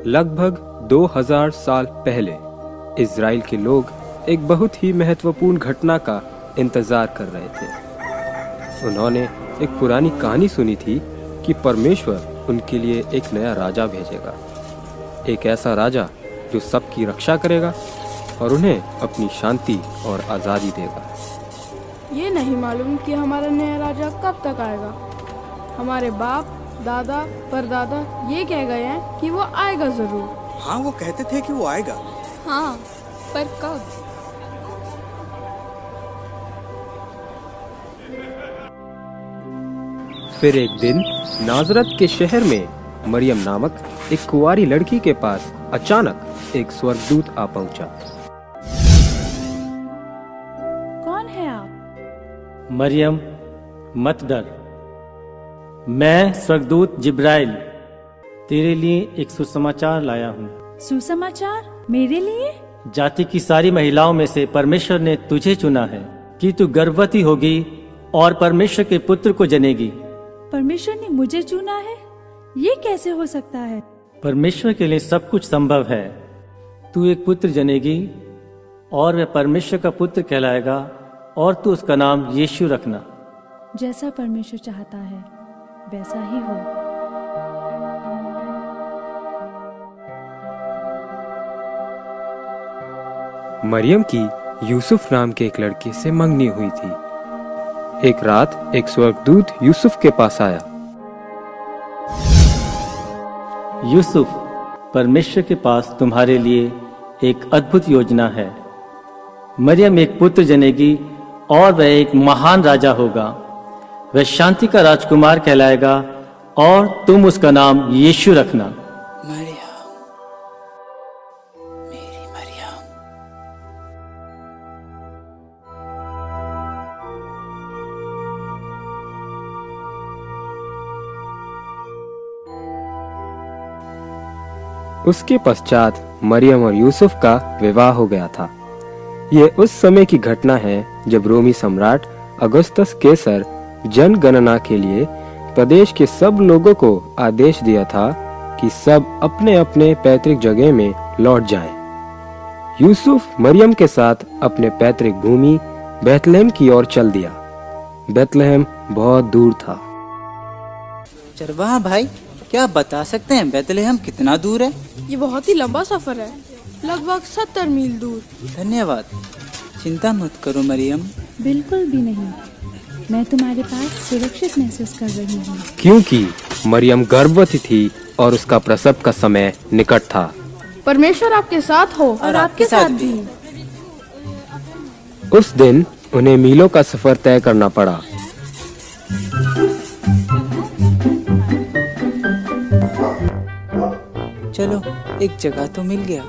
लगभग 2000 साल पहले इज़राइल के लोग एक बहुत ही महत्वपूर्ण घटना का इंतजार कर रहे थे। उन्होंने एक पुरानी कहानी सुनी थी कि परमेश्वर उनके लिए एक नया राजा भेजेगा, एक ऐसा राजा जो सबकी रक्षा करेगा और उन्हें अपनी शांति और आज़ादी देगा। ये नहीं मालूम कि हमारा नया राजा कब तक आएगा। हमारे बाप दादा परदादा ये कह गए हैं कि वो आएगा जरूर। हाँ, वो कहते थे कि वो आएगा। हाँ, पर कब? फिर एक दिन नाजरत के शहर में मरियम नामक एक कुंवारी लड़की के पास अचानक एक स्वर्गदूत आ पहुंचा। कौन है आप? मरियम, मत डर। मैं स्वर्गदूत जिब्राइल तेरे लिए एक सुसमाचार लाया हूँ। सुसमाचार? मेरे लिए? जाति की सारी महिलाओं में से परमेश्वर ने तुझे चुना है कि तू गर्भवती होगी और परमेश्वर के पुत्र को जनेगी। परमेश्वर ने मुझे चुना है? ये कैसे हो सकता है? परमेश्वर के लिए सब कुछ संभव है। तू एक पुत्र जनेगी और वह परमेश्वर का पुत्र कहलाएगा और तू उसका नाम यीशु रखना। जैसा परमेश्वर चाहता है वैसा ही हो। मरियम की यूसुफ नाम के एक लड़के से मंगनी हुई थी। एक रात एक स्वर्गदूत यूसुफ के पास आया। यूसुफ, परमेश्वर के पास तुम्हारे लिए एक अद्भुत योजना है। मरियम एक पुत्र जनेगी और वह एक महान राजा होगा। वह शांति का राजकुमार कहलाएगा और तुम उसका नाम यीशु रखना। मरियम, मेरी मरियम। उसके पश्चात मरियम और यूसुफ का विवाह हो गया था। ये उस समय की घटना है जब रोमी सम्राट अगस्तस केसर जनगणना के लिए प्रदेश के सब लोगों को आदेश दिया था कि सब अपने अपने पैतृक जगह में लौट जाएं। यूसुफ मरियम के साथ अपने पैतृक भूमि बेथलेहम की ओर चल दिया। बेथलेहम बहुत दूर था। चरवाहा भाई, क्या आप बता सकते हैं बेथलेहम कितना दूर है? ये बहुत ही लंबा सफर है, लगभग 70 मील दूर। धन्यवाद। चिंता मत करो मरियम। बिल्कुल भी नहीं, मैं तुम्हारे पास सुरक्षित महसूस कर रही हूँ। क्योंकि मरियम गर्भवती थी और उसका प्रसव का समय निकट था। परमेश्वर आपके साथ हो और आपके साथ भी। उस दिन उन्हें मीलों का सफर तय करना पड़ा। चलो, एक जगह तो मिल गया।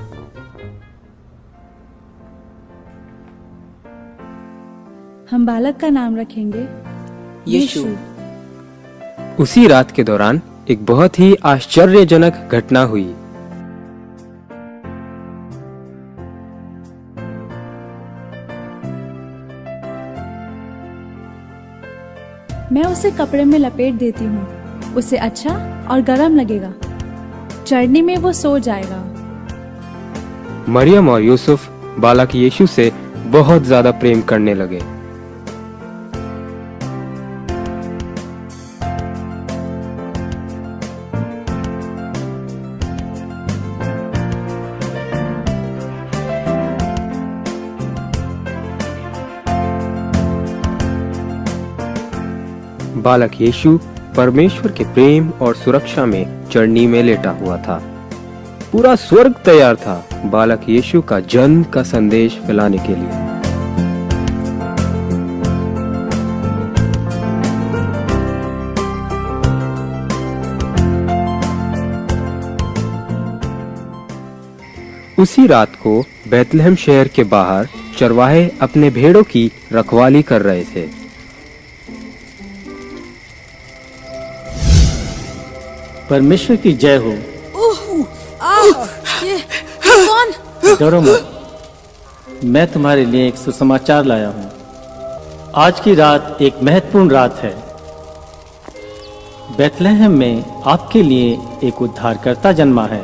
हम बालक का नाम रखेंगे यीशु। उसी रात के दौरान एक बहुत ही आश्चर्यजनक घटना हुई। मैं उसे कपड़े में लपेट देती हूँ। उसे अच्छा और गर्म लगेगा। चढ़ने में वो सो जाएगा। मरियम और यूसुफ बालक यीशु से बहुत ज्यादा प्रेम करने लगे। बालक यीशु परमेश्वर के प्रेम और सुरक्षा में चरनी में लेटा हुआ था। पूरा स्वर्ग तैयार था बालक यीशु का जन्म का संदेश फैलाने के लिए। उसी रात को बेथलेहम शहर के बाहर चरवाहे अपने भेड़ों की रखवाली कर रहे थे। परमेश्वर की जय हो। ये कौन? डरो मत, मैं तुम्हारे लिए एक सुसमाचार लाया हूँ। आज की रात एक महत्वपूर्ण रात है। बेथलेहम में आपके लिए एक उद्धारकर्ता जन्मा है।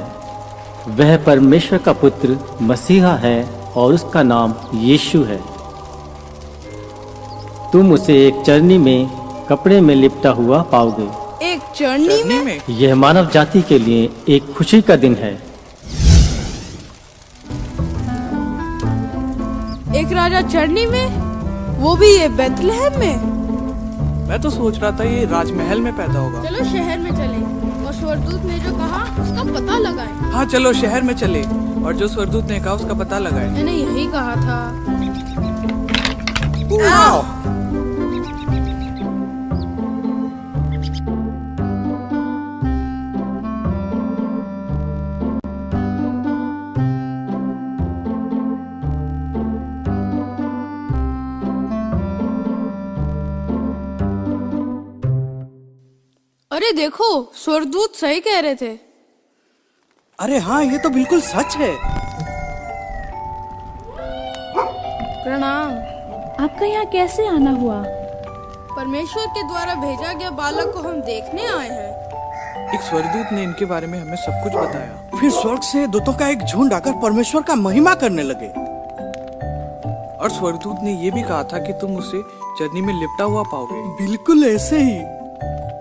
वह परमेश्वर का पुत्र मसीहा है और उसका नाम यीशु है। तुम उसे एक चरनी में कपड़े में लिपटा हुआ पाओगे। एक चरनी में? यह मानव जाति के लिए एक खुशी का दिन है। एक राजा चरनी में, वो भी ये बेथलेहम में? मैं तो सोच रहा था ये राजमहल में पैदा होगा। चलो शहर में चले और स्वर्गदूत ने जो कहा उसका पता लगाएं। हाँ चलो शहर में चले और जो स्वर्गदूत ने कहा उसका पता लगाए। मैंने यही कहा था। अरे देखो, स्वर्गदूत सही कह रहे थे। अरे हाँ, ये तो बिल्कुल सच है। प्रणाम। आपका यहाँ कैसे आना हुआ? परमेश्वर के द्वारा भेजा गया बालक को हम देखने आए हैं। एक स्वर्गदूत ने इनके बारे में हमें सब कुछ बताया। फिर स्वर्ग से दूतों का एक झुंड आकर परमेश्वर का महिमा करने लगे। और स्वर्गदूत ने ये भी कहा था कि तुम उसे चरनी में लिपटा हुआ पाओगे। बिल्कुल ऐसे ही।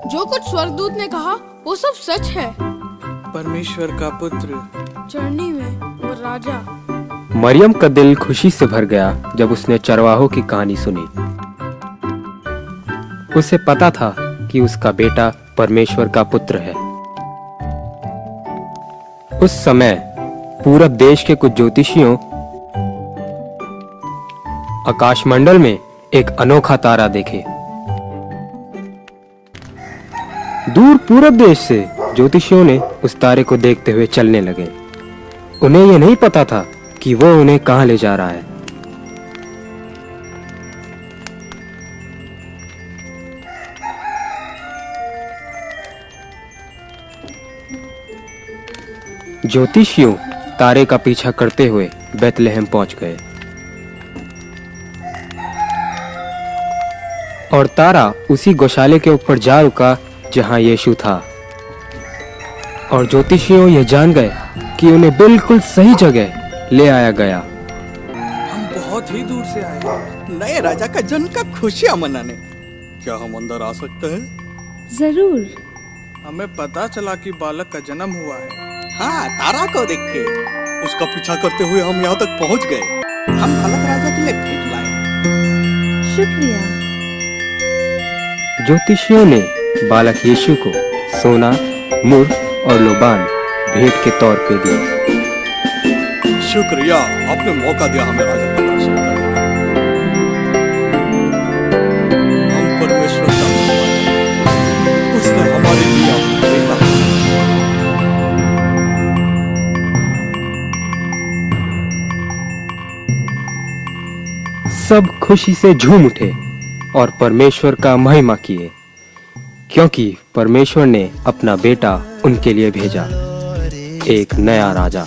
जो कुछ स्वर्गदूत ने कहा वो सब सच है। परमेश्वर का पुत्र चरनी में और राजा। मरियम का दिल खुशी से भर गया जब उसने चरवाहों की कहानी सुनी। उसे पता था कि उसका बेटा परमेश्वर का पुत्र है। उस समय पूरब देश के कुछ ज्योतिषियों आकाशमंडल में एक अनोखा तारा देखे। दूर पूरब देश से ज्योतिषियों ने उस तारे को देखते हुए चलने लगे। उन्हें यह नहीं पता था कि वो उन्हें कहां ले जा रहा है। ज्योतिषियों तारे का पीछा करते हुए बेथलेहम पहुंच गए और तारा उसी गौशाले के ऊपर जा रुका जहां यीशु था। और ज्योतिषियों ये जान गए कि उन्हें बिल्कुल सही जगह ले आया गया। हम बहुत ही दूर से आए हैं नए राजा का जन्म का खुशियां मनाने। क्या हम अंदर आ सकते हैं? जरूर। हमें पता चला कि बालक का जन्म हुआ है। हाँ, तारा को देख के उसका पीछा करते हुए हम यहाँ तक पहुँच गए। हम बालक राजा के लिए भेंट लाए। शुक्रिया। ज्योतिषियों ने बालक यीशु को सोना, मुर और लोबान भेंट के तौर पे दिए। शुक्रिया, आपने मौका दिया हमें राजा का दर्शन करने का। हम परमेश्वर का धन्यवाद करते। उसने हमारे लिए अपना बेटा सब खुशी से झूम उठे और परमेश्वर का महिमा किए, क्योंकि परमेश्वर ने अपना बेटा उनके लिए भेजा, एक नया राजा।